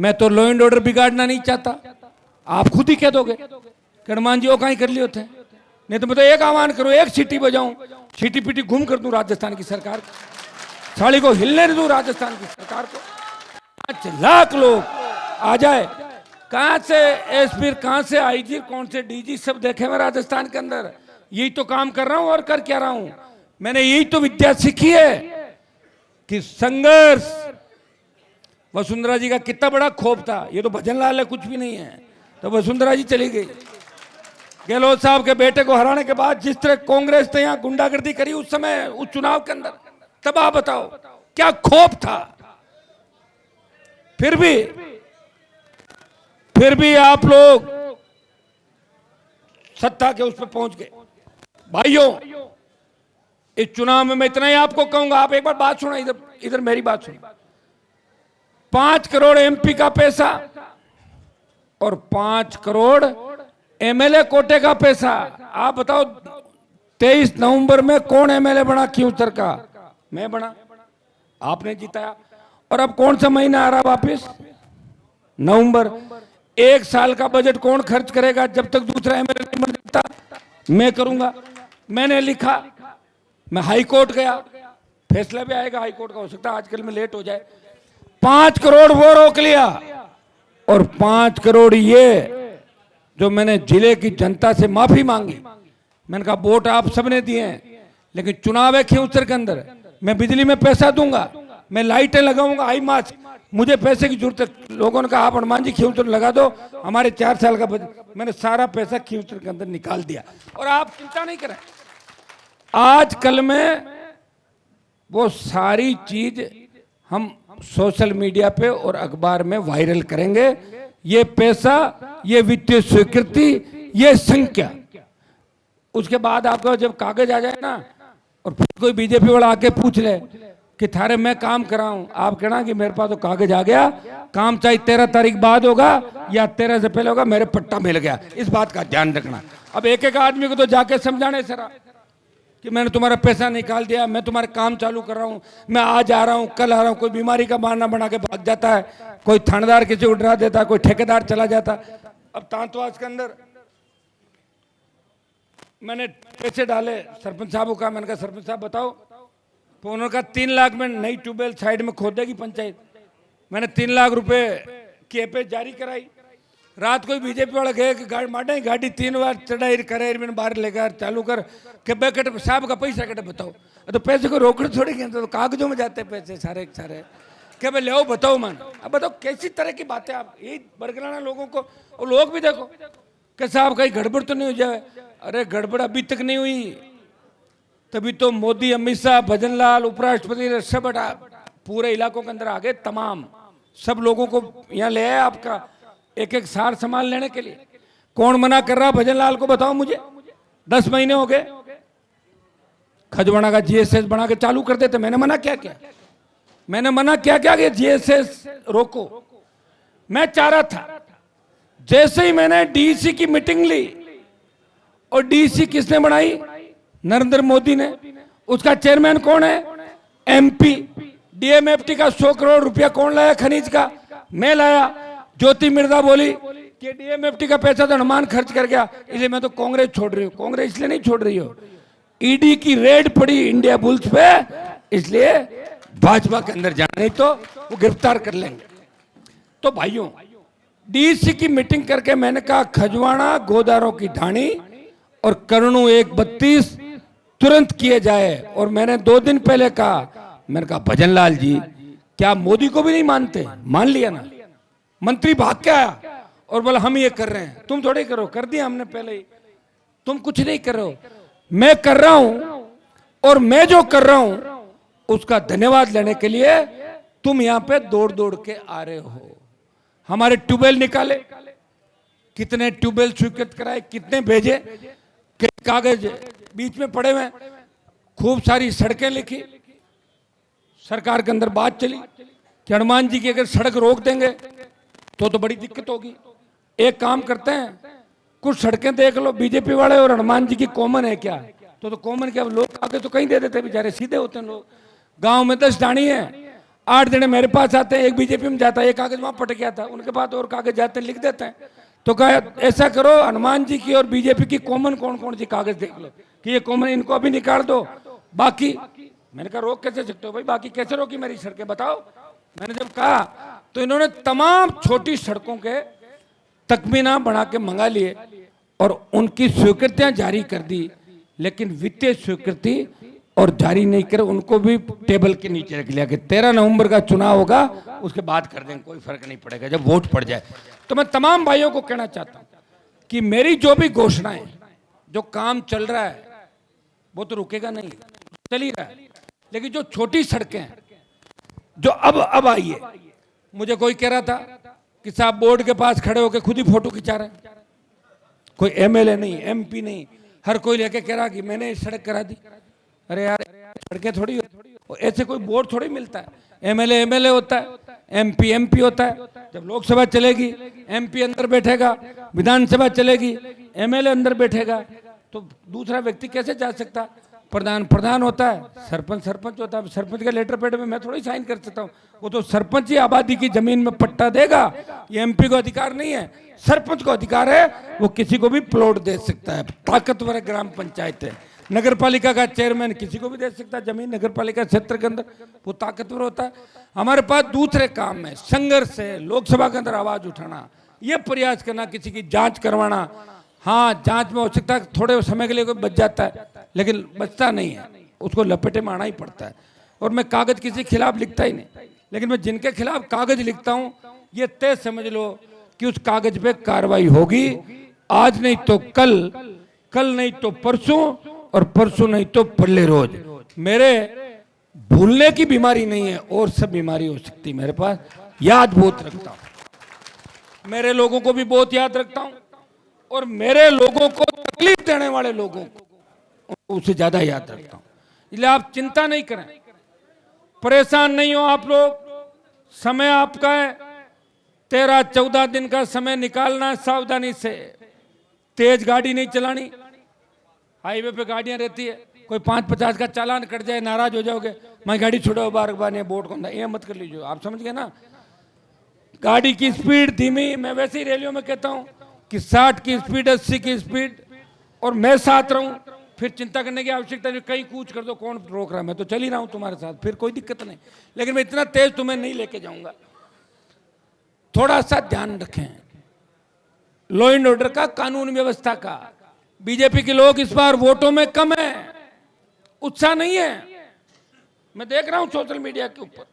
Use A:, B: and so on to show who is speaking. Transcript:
A: मैं तो law and order बिगाड़ना नहीं चाहता, आप खुद ही कह दोगे कि हनुमान जी वो कहीं कर लिए होते हैं। नहीं तो मैं तो एक आह्वान करूं, एक सीटी बजाऊं, सीटी पीटी घूम कर दूं राजस्थान की सरकार को, साड़ी को हिलने दूं राजस्थान की सरकार को। 5 लाख लोग आ जाए, कहां से एसपी, कहां से आईजी, कौन से डीजी, सब देखे मैं राजस्थान के अंदर। यही तो काम कर रहा हूं और कर क्या रहा हूं। मैंने यही तो विद्या सीखी है कि संघर्ष। वसुंधरा जी का कितना बड़ा खौफ था, ये तो भजन लाल है, कुछ भी नहीं है। तो वसुंधरा जी चली गई। गहलोत साहब के बेटे को हराने के बाद जिस तरह कांग्रेस ने यहां गुंडागर्दी करी उस समय, उस चुनाव के अंदर, तब आप बताओ क्या खौफ था। फिर भी आप लोग सत्ता के उस पर पहुंच गए। भाइयों, इस चुनाव में मैं इतना ही आपको कहूंगा, आप एक बार बात सुनो, इधर मेरी बात सुनो। 5 करोड़ एमपी का पैसा और 5 करोड़ एमएलए कोटे का पैसा। आप बताओ 23 नवंबर में कौन एमएलए बना खींवसर का? मैं बना, आपने जिताया। और अब कौन सा महीना आ रहा वापिस? नवंबर। 1 साल का बजट कौन खर्च करेगा जब तक दूसरा एमएलए नहीं बन जाता? मैं करूंगा। मैंने लिखा, मैं हाई कोर्ट गया, फैसला भी आएगा हाई कोर्ट का, हो सकता है आजकल में लेट हो जाए। 5 करोड़ वो रोक लिया और 5 करोड़ ये जो मैंने जिले की जनता से माफी मांगी। मैंने कहा वोट आप सबने दिए हैं, लेकिन चुनाव है खींवसर के अंदर, मैं बिजली में पैसा दूंगा, मैं लाइटें लगाऊंगा, हाई मास्क, मुझे पैसे की जरूरत है। लोगों ने कहा आप हनुमान जी खींवसर लगा दो, हमारे 4 साल का बजट। मैंने सारा पैसा खींवसर के अंदर निकाल दिया। और आप चिंता नहीं करें, आजकल में वो सारी चीज हम सोशल मीडिया पे और अखबार में वायरल करेंगे। ये पैसा, ये वित्तीय स्वीकृति, ये संख्या, उसके बाद आपको जब कागज आ जाए ना, और फिर कोई बीजेपी वाला आके पूछ ले कि थारे मैं काम कराऊं, आप कहना कि मेरे पास तो कागज आ गया, काम चाहे 13 तारीख बाद होगा या 13 से पहले होगा, मेरे पट्टा मिल गया। इस बात का ध्यान रखना। अब एक एक आदमी को तो जाके समझाने सरा कि मैंने तुम्हारा पैसा निकाल दिया, मैं तुम्हारे काम चालू कर रहा हूं, मैं आज आ रहा हूं, कल आ रहा हूं। कोई बीमारी का बहाना बना के भाग जाता है, कोई थानेदार किसी को डरा देता है, कोई ठेकेदार चला जाता। अब तांतवास के अंदर मैंने पैसे डाले, सरपंच साहब को कहा, मैंने कहा सरपंच साहब बताओ, तो उन्होंने कहा 3 लाख में नई ट्यूबवेल साइड में खोदेगी पंचायत। मैंने 3 लाख रुपए की एपे जारी कराई। रात को बीजेपी वाला गए कि गाड़ी 3 बार चढ़ाई करे, मैंने बाहर लेकर चालू कर के कटे साहब का पैसा कटे बताओ। तो पैसे को रोकड़े थोड़ी गए, तो कागजों में जाते पैसे सारे सारे। क्या भाई ले बताओ मन, अब बताओ कैसी तरह की बातें आप यही बरगलाना लोगों को। और लोग भी देखो कि साहब कहीं गड़बड़ तो नहीं हो जाए। अरे गड़बड़ अभी तक नहीं हुई, तभी तो मोदी, अमित शाह, भजन लाल, उपराष्ट्रपति सब पूरे इलाकों के अंदर आ गए। तमाम सब लोगों को यहाँ ले आए आपका एक एक सार सामान लेने के लिए। कौन मना कर रहा भजन लाल को बताओ मुझे? 10 महीने हो गए, खजवाना का जीएसएस बना के चालू कर देते। मैंने मना क्या किया? मैंने मना क्या क्या कि जीएसएस रोको। मैं चाह रहा था, जैसे ही मैंने डीसी की मीटिंग ली, और डीसी किसने बनाई? नरेंद्र मोदी ने। उसका चेयरमैन कौन है? एमपी। डीएमएफटी का 100 करोड़ रुपया कौन लाया खनिज का? मैं लाया। ज्योति मिर्जा बोली कि डीएमएफटी का पैसा तो हनुमान खर्च कर गया, इसलिए मैं तो कांग्रेस छोड़ रही हूँ। कांग्रेस इसलिए नहीं छोड़ रही हो, ईडी की रेड पड़ी इंडिया बुल्स पे, इसलिए भाजपा के अंदर जाना, नहीं तो वो गिरफ्तार कर लेंगे। तो भाइयों, डीसी की मीटिंग करके मैंने कहा खजवाना, गोदारों की ढाणी और करनू 132 तुरंत किए जाए। और मैंने 2 दिन पहले कहा, मैंने कहा भजन लाल जी क्या मोदी को भी नहीं मानते? मान लिया ना। मंत्री भाग के आया और बोला हम ये कर रहे हैं। तुम थोड़े करो, कर दिया हमने पहले ही। तुम कुछ नहीं कर रहे हो, मैं कर रहा हूं। और मैं जो कर रहा हूं उसका धन्यवाद लेने के लिए तुम यहां पे दौड़ दौड़ के आ रहे हो। हमारे ट्यूबवेल निकाले, कितने ट्यूबवेल स्वीकृत कराए, कितने भेजे, कागज बीच में पड़े हुए, खूब सारी सड़कें लिखी। सरकार के अंदर बात चली कि हनुमान जी की अगर सड़क रोक देंगे तो बड़ी दिक्कत होगी। एक काम करते हैं, कुछ सड़कें देख लो, बीजेपी वाले और हनुमान जी की कॉमन है क्या? तो कॉमन क्या, लोग आगे तो कहीं दे देते बेचारे, सीधे होते हैं लोग। गांव में 10 ढाणी है, 8 जने मेरे पास आते हैं, एक बीजेपी में जाता है, एक कागज वहां पट गया था, उनके पास और कागज जाते हैं, लिख देते हैं। तो कहा ऐसा करो, हनुमान जी की और बीजेपी की कॉमन कौन कौन सी कागज देख लो कि ये कॉमन, इनको अभी निकाल दो, बाकी। मैंने कहा रोक कैसे सकते हो भाई, बाकी कैसे रोकी मेरी सड़कें बताओ। मैंने जब कहा तो इन्होंने तमाम छोटी सड़कों के तकमीना बना के मंगा लिए और उनकी स्वीकृतियां जारी कर दी, लेकिन वित्तीय स्वीकृति और जारी नहीं कर, उनको भी टेबल के नीचे रख लिया कि 13 नवंबर का चुनाव होगा, उसके बाद कर देंगे, कोई फर्क नहीं पड़ेगा जब वोट पड़ जाए। तो मैं तमाम भाइयों को कहना चाहता हूं कि मेरी जो भी घोषणाएं, जो काम चल रहा है वो तो रुकेगा नहीं, चल ही रहा है, लेकिन जो छोटी सड़कें हैं जो अब आई है, मुझे कोई कह रहा था कि साहब बोर्ड के पास खड़े होकर खुद ही फोटो खिंचा रहे हैं, कोई एमएलए नहीं, एमपी नहीं, हर कोई लेके कह रहा कि मैंने सड़क करा दी। अरे यार सड़कें थोड़ी ऐसे कोई बोर्ड थोड़ी मिलता है, एमएलए एमएलए होता है, एमपी एमपी होता है। जब लोकसभा चलेगी एमपी अंदर बैठेगा, विधानसभा चलेगी एमएलए अंदर बैठेगा, तो दूसरा व्यक्ति कैसे जा सकता। प्रधान प्रधान होता है, सरपंच सरपंच होता है, सरपंच के लेटर पैड में मैं थोड़ी साइन कर सकता हूँ, वो तो सरपंच ही आबादी की जमीन में पट्टा देगा, ये एमपी को अधिकार नहीं है, सरपंच को अधिकार है, वो किसी को भी प्लॉट दे सकता है। ताकतवर ग्राम पंचायत है, नगर पालिका का चेयरमैन किसी को भी दे सकता है जमीन, नगर पालिका क्षेत्र के अंदर, वो ताकतवर होता है। हमारे पास दूसरे काम है, संघर्ष है, लोकसभा के अंदर आवाज उठाना, ये प्रयास करना, किसी की जांच करवाना। हाँ जांच में हो सकता है थोड़े समय के लिए कोई बच जाता है, लेकिन बचता नहीं है, उसको लपेटे में आना ही पड़ता है। और मैं कागज किसी खिलाफ लिखता ही नहीं, लेकिन मैं जिनके खिलाफ कागज लिखता हूं ये तय समझ लो कि उस कागज पे कार्रवाई होगी, आज नहीं तो कल, कल नहीं तो परसों, और परसों नहीं तो पल्ले रोज। मेरे भूलने की बीमारी नहीं है, और सब बीमारी हो सकती मेरे पास, याद बहुत रखता हूं, मेरे लोगों को भी बहुत याद रखता हूं, और मेरे लोगों को तकलीफ देने वाले लोगों को उससे ज्यादा याद रखता हूं। इसलिए आप चिंता नहीं करें, परेशान नहीं हो आप लोग, समय आपका है, 13-14 दिन का समय निकालना है, सावधानी से, तेज गाड़ी नहीं चलानी। हाईवे पे गाड़ियां रहती है, कोई 5-50 का चालान कट जाए नाराज हो जाओगे, मैं गाड़ी छोड़ो बार बार बोर्ड को, ये मत कर लीजिए, आप समझ गए ना। गाड़ी की स्पीड धीमी, मैं वैसे ही रैलियों में कहता हूं कि 60 की स्पीड, 80 की स्पीड, और मैं साथ रहूं, फिर चिंता करने की आवश्यकता नहीं, कहीं कूच कर दो कौन रोक रहा है, मैं तो चल ही रहा हूं तुम्हारे साथ, फिर कोई दिक्कत नहीं, लेकिन मैं इतना तेज तुम्हें नहीं लेके जाऊंगा। थोड़ा सा ध्यान रखें लॉ एंड ऑर्डर का, कानून व्यवस्था का। बीजेपी के लोग इस बार वोटों में कम है, उत्साह नहीं है, मैं देख रहा हूं सोशल मीडिया के ऊपर।